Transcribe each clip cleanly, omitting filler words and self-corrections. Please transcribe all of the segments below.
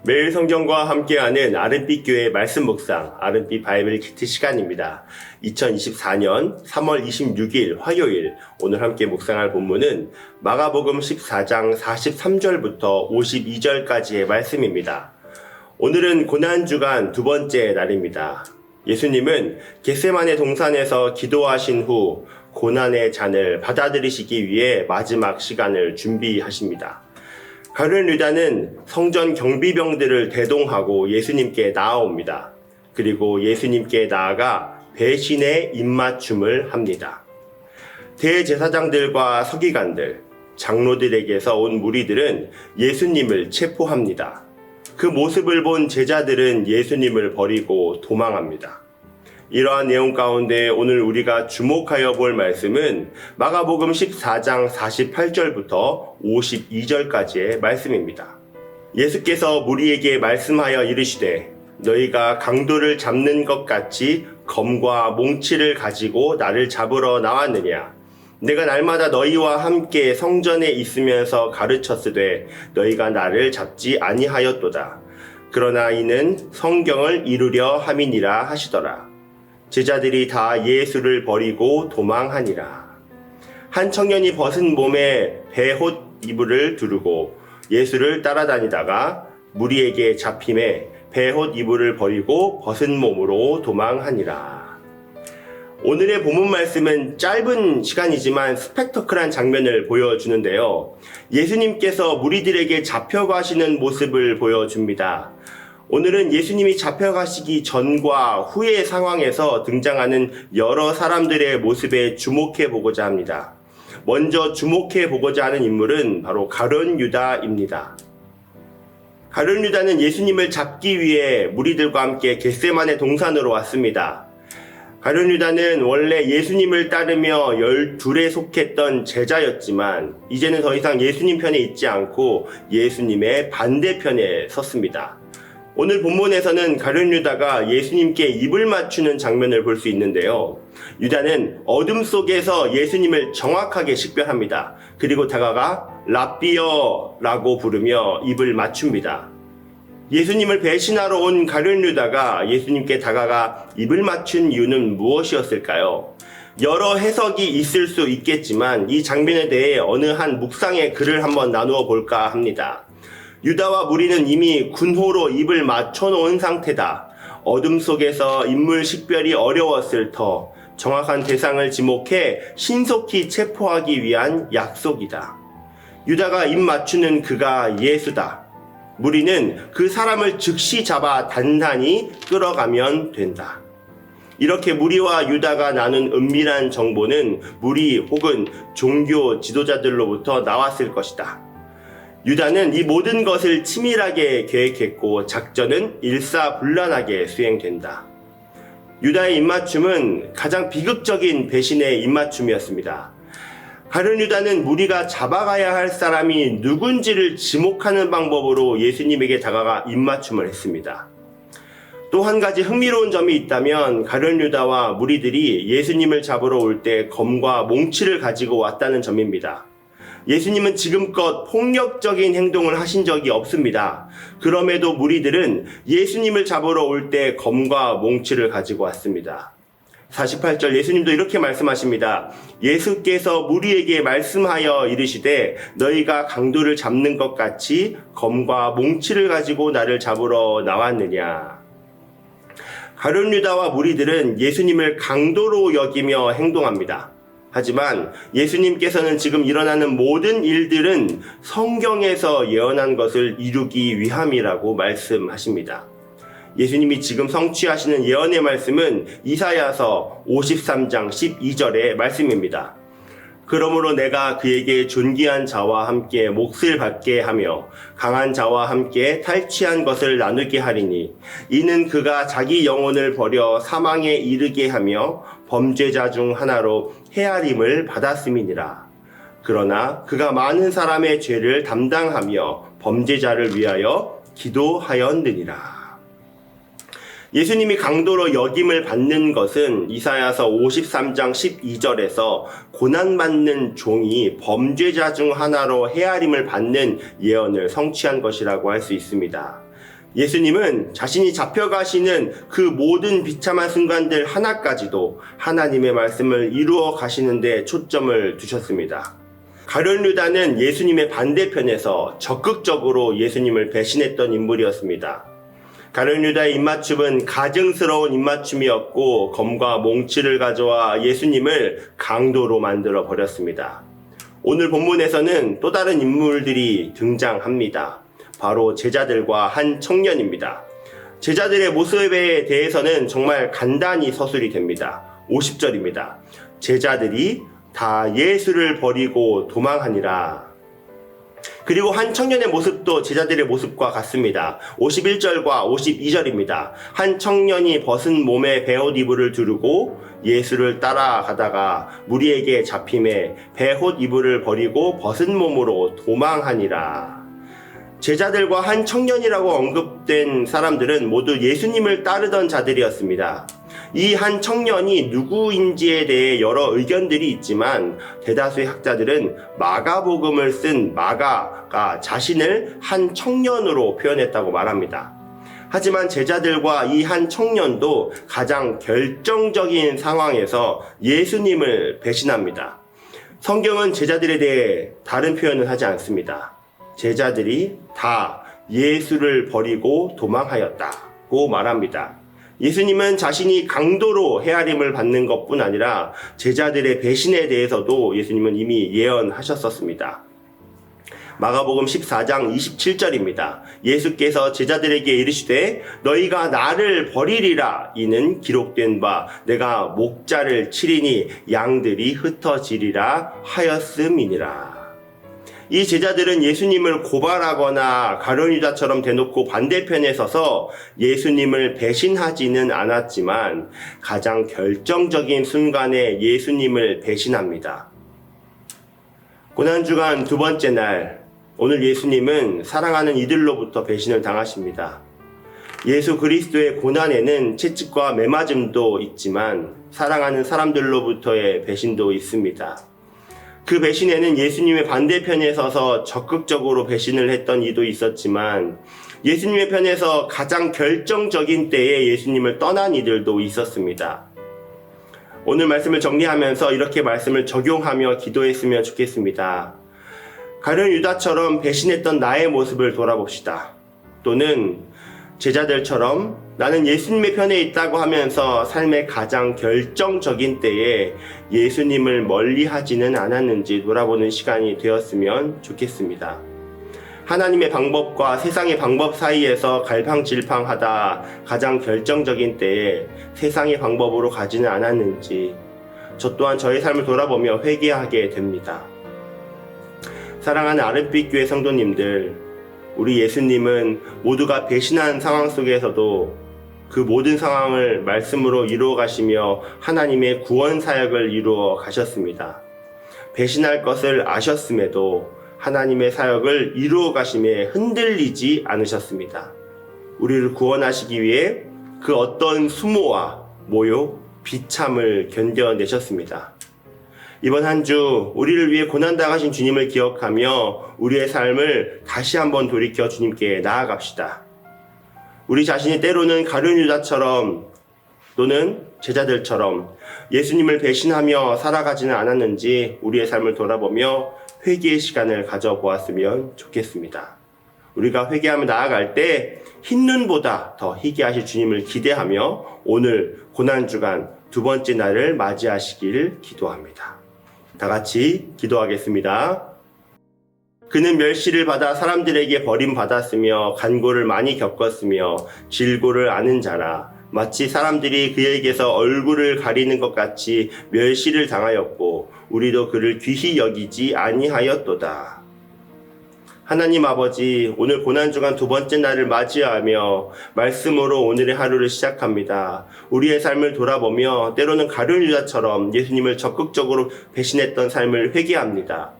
매일 성경과 함께하는 아름빛 교회 말씀 묵상, 아름빛 바이블 키트 시간입니다. 2024년 3월 26일 화요일, 오늘 함께 묵상할 본문은 마가복음 14장 43절부터 52절까지의 말씀입니다. 오늘은 고난주간 두 번째 날입니다. 예수님은 겟세마네 동산에서 기도하신 후 고난의 잔을 받아들이시기 위해 마지막 시간을 준비하십니다. 가룟 유다는 성전 경비병들을 대동하고 예수님께 나아옵니다. 그리고 예수님께 나아가 배신의 입맞춤을 합니다. 대제사장들과 서기관들, 장로들에게서 온 무리들은 예수님을 체포합니다. 그 모습을 본 제자들은 예수님을 버리고 도망합니다. 이러한 내용 가운데 오늘 우리가 주목하여 볼 말씀은 마가복음 14장 48절부터 52절까지의 말씀입니다. 예수께서 무리에게 말씀하여 이르시되 너희가 강도를 잡는 것 같이 검과 몽치를 가지고 나를 잡으러 나왔느냐? 내가 날마다 너희와 함께 성전에 있으면서 가르쳤으되 너희가 나를 잡지 아니하였도다. 그러나 이는 성경을 이루려 함이니라 하시더라. 제자들이 다 예수를 버리고 도망하니라. 한 청년이 벗은 몸에 베옷 이불을 두르고 예수를 따라다니다가 무리에게 잡힘에 베옷 이불을 버리고 벗은 몸으로 도망하니라. 오늘의 본문 말씀은 짧은 시간이지만 스펙터클한 장면을 보여주는데요. 예수님께서 무리들에게 잡혀가시는 모습을 보여줍니다. 오늘은 예수님이 잡혀가시기 전과 후의 상황에서 등장하는 여러 사람들의 모습에 주목해 보고자 합니다. 먼저 주목해 보고자 하는 인물은 바로 가룟 유다입니다. 가룟 유다는 예수님을 잡기 위해 무리들과 함께 겟세마네 동산으로 왔습니다. 가룟 유다는 원래 예수님을 따르며 12에 속했던 제자였지만 이제는 더 이상 예수님 편에 있지 않고 예수님의 반대편에 섰습니다. 오늘 본문에서는 가룟 유다가 예수님께 입을 맞추는 장면을 볼 수 있는데요. 유다는 어둠 속에서 예수님을 정확하게 식별합니다. 그리고 다가가 랍비어라고 부르며 입을 맞춥니다. 예수님을 배신하러 온 가룟 유다가 예수님께 다가가 입을 맞춘 이유는 무엇이었을까요? 여러 해석이 있을 수 있겠지만 이 장면에 대해 어느 한 묵상의 글을 한번 나누어 볼까 합니다. 유다와 무리는 이미 군호로 입을 맞춰놓은 상태다. 어둠 속에서 인물 식별이 어려웠을 터 정확한 대상을 지목해 신속히 체포하기 위한 약속이다. 유다가 입 맞추는 그가 예수다. 무리는 그 사람을 즉시 잡아 단단히 끌어가면 된다. 이렇게 무리와 유다가 나눈 은밀한 정보는 무리 혹은 종교 지도자들로부터 나왔을 것이다. 유다는 이 모든 것을 치밀하게 계획했고 작전은 일사불란하게 수행된다. 유다의 입맞춤은 가장 비극적인 배신의 입맞춤이었습니다. 가룟 유다는 무리가 잡아가야 할 사람이 누군지를 지목하는 방법으로 예수님에게 다가가 입맞춤을 했습니다. 또 한 가지 흥미로운 점이 있다면 가룟 유다와 무리들이 예수님을 잡으러 올 때 검과 몽치를 가지고 왔다는 점입니다. 예수님은 지금껏 폭력적인 행동을 하신 적이 없습니다. 그럼에도 무리들은 예수님을 잡으러 올 때 검과 몽치를 가지고 왔습니다. 48절 예수님도 이렇게 말씀하십니다. 예수께서 무리에게 말씀하여 이르시되 너희가 강도를 잡는 것 같이 검과 몽치를 가지고 나를 잡으러 나왔느냐. 가룟 유다와 무리들은 예수님을 강도로 여기며 행동합니다. 하지만 예수님께서는 지금 일어나는 모든 일들은 성경에서 예언한 것을 이루기 위함이라고 말씀하십니다. 예수님이 지금 성취하시는 예언의 말씀은 이사야서 53장 12절의 말씀입니다. 그러므로 내가 그에게 존귀한 자와 함께 몫을 받게 하며 강한 자와 함께 탈취한 것을 나누게 하리니 이는 그가 자기 영혼을 버려 사망에 이르게 하며 범죄자 중 하나로 헤아림을 받았음이니라. 그러나 그가 많은 사람의 죄를 담당하며 범죄자를 위하여 기도하였느니라. 예수님이 강도로 여김을 받는 것은 이사야서 53장 12절에서 고난받는 종이 범죄자 중 하나로 헤아림을 받는 예언을 성취한 것이라고 할 수 있습니다. 예수님은 자신이 잡혀가시는 그 모든 비참한 순간들 하나까지도 하나님의 말씀을 이루어 가시는데 초점을 두셨습니다. 가룟 유다는 예수님의 반대편에서 적극적으로 예수님을 배신했던 인물이었습니다. 가룟 유다의 입맞춤은 가증스러운 입맞춤이었고 검과 몽치를 가져와 예수님을 강도로 만들어 버렸습니다. 오늘 본문에서는 또 다른 인물들이 등장합니다. 바로 제자들과 한 청년입니다. 제자들의 모습에 대해서는 정말 간단히 서술이 됩니다. 50절입니다. 제자들이 다 예수를 버리고 도망하니라. 그리고 한 청년의 모습도 제자들의 모습과 같습니다. 51절과 52절입니다. 한 청년이 벗은 몸에 베옷 이불을 두르고 예수를 따라가다가 무리에게 잡힘에 베옷 이불을 버리고 벗은 몸으로 도망하니라. 제자들과 한 청년이라고 언급된 사람들은 모두 예수님을 따르던 자들이었습니다. 이 한 청년이 누구인지에 대해 여러 의견들이 있지만 대다수의 학자들은 마가복음을 쓴 마가가 자신을 한 청년으로 표현했다고 말합니다. 하지만 제자들과 이 한 청년도 가장 결정적인 상황에서 예수님을 배신합니다. 성경은 제자들에 대해 다른 표현을 하지 않습니다. 제자들이 다 예수를 버리고 도망하였다고 말합니다. 예수님은 자신이 강도로 헤아림을 받는 것뿐 아니라 제자들의 배신에 대해서도 예수님은 이미 예언하셨었습니다. 마가복음 14장 27절입니다. 예수께서 제자들에게 이르시되 너희가 나를 버리리라 이는 기록된 바 내가 목자를 치리니 양들이 흩어지리라 하였음이니라. 이 제자들은 예수님을 고발하거나 가룟 유다처럼 대놓고 반대편에 서서 예수님을 배신하지는 않았지만 가장 결정적인 순간에 예수님을 배신합니다. 고난주간 두 번째 날, 오늘 예수님은 사랑하는 이들로부터 배신을 당하십니다. 예수 그리스도의 고난에는 채찍과 매맞음도 있지만 사랑하는 사람들로부터의 배신도 있습니다. 그 배신에는 예수님의 반대편에 서서 적극적으로 배신을 했던 이도 있었지만 예수님의 편에서 가장 결정적인 때에 예수님을 떠난 이들도 있었습니다. 오늘 말씀을 정리하면서 이렇게 말씀을 적용하며 기도했으면 좋겠습니다. 가룟 유다처럼 배신했던 나의 모습을 돌아봅시다. 또는 제자들처럼 나는 예수님의 편에 있다고 하면서 삶의 가장 결정적인 때에 예수님을 멀리하지는 않았는지 돌아보는 시간이 되었으면 좋겠습니다. 하나님의 방법과 세상의 방법 사이에서 갈팡질팡하다 가장 결정적인 때에 세상의 방법으로 가지는 않았는지 저 또한 저의 삶을 돌아보며 회개하게 됩니다. 사랑하는 아름빛 교회 성도님들, 우리 예수님은 모두가 배신한 상황 속에서도 그 모든 상황을 말씀으로 이루어 가시며 하나님의 구원 사역을 이루어 가셨습니다. 배신할 것을 아셨음에도 하나님의 사역을 이루어 가심에 흔들리지 않으셨습니다. 우리를 구원하시기 위해 그 어떤 수모와 모욕, 비참을 견뎌내셨습니다. 이번 한 주 우리를 위해 고난당하신 주님을 기억하며 우리의 삶을 다시 한번 돌이켜 주님께 나아갑시다. 우리 자신이 때로는 가룟 유다처럼 또는 제자들처럼 예수님을 배신하며 살아가지는 않았는지 우리의 삶을 돌아보며 회개의 시간을 가져보았으면 좋겠습니다. 우리가 회개하며 나아갈 때 흰눈보다 더 희게 하실 주님을 기대하며 오늘 고난주간 두 번째 날을 맞이하시길 기도합니다. 다 같이 기도하겠습니다. 그는 멸시를 받아 사람들에게 버림받았으며 간고를 많이 겪었으며 질고를 아는 자라. 마치 사람들이 그에게서 얼굴을 가리는 것 같이 멸시를 당하였고 우리도 그를 귀히 여기지 아니하였도다. 하나님 아버지, 오늘 고난주간 두 번째 날을 맞이하며 말씀으로 오늘의 하루를 시작합니다. 우리의 삶을 돌아보며 때로는 가룟 유다처럼 예수님을 적극적으로 배신했던 삶을 회개합니다.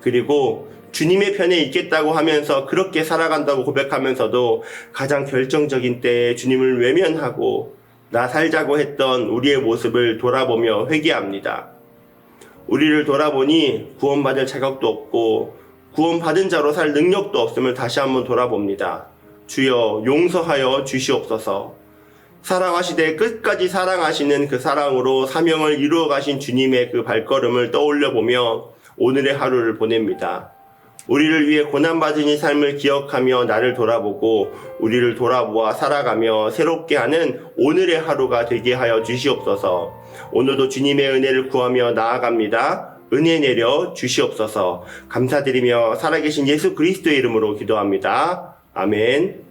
그리고 주님의 편에 있겠다고 하면서 그렇게 살아간다고 고백하면서도 가장 결정적인 때에 주님을 외면하고 나 살자고 했던 우리의 모습을 돌아보며 회개합니다. 우리를 돌아보니 구원받을 자격도 없고 구원받은 자로 살 능력도 없음을 다시 한번 돌아봅니다. 주여 용서하여 주시옵소서. 사랑하시되 끝까지 사랑하시는 그 사랑으로 사명을 이루어 가신 주님의 그 발걸음을 떠올려 보며 오늘의 하루를 보냅니다. 우리를 위해 고난받은 이 삶을 기억하며 나를 돌아보고 우리를 돌아보아 살아가며 새롭게 하는 오늘의 하루가 되게 하여 주시옵소서. 오늘도 주님의 은혜를 구하며 나아갑니다. 은혜 내려 주시옵소서. 감사드리며 살아계신 예수 그리스도의 이름으로 기도합니다. 아멘.